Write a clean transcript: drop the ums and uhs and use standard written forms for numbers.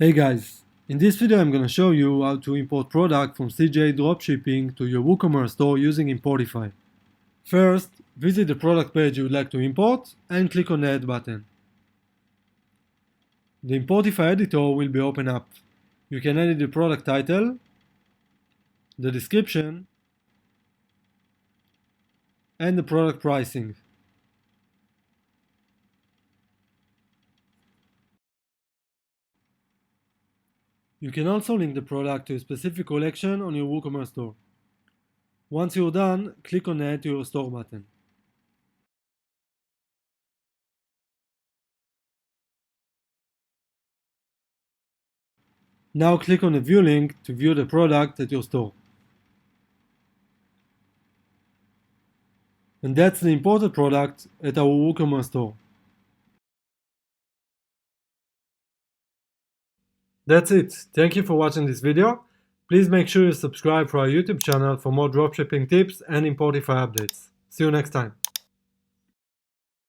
Hey guys, in this video I'm going to show you how to import product from CjDropshipping to your Woocommerce store using Importify. First, visit the product page you would like to import and click on the Add button. The Importify editor will be opened up. You can edit the product title, the description, and the product pricing. You can also link the product to a specific collection on your Woocommerce store. Once you're done, click on the Add to your store button. Now click on the View link to view the product at your store. And that's the imported product at our Woocommerce store. That's it. Thank you for watching this video. Please make sure you subscribe for our YouTube channel for more dropshipping tips and Importify updates. See you next time.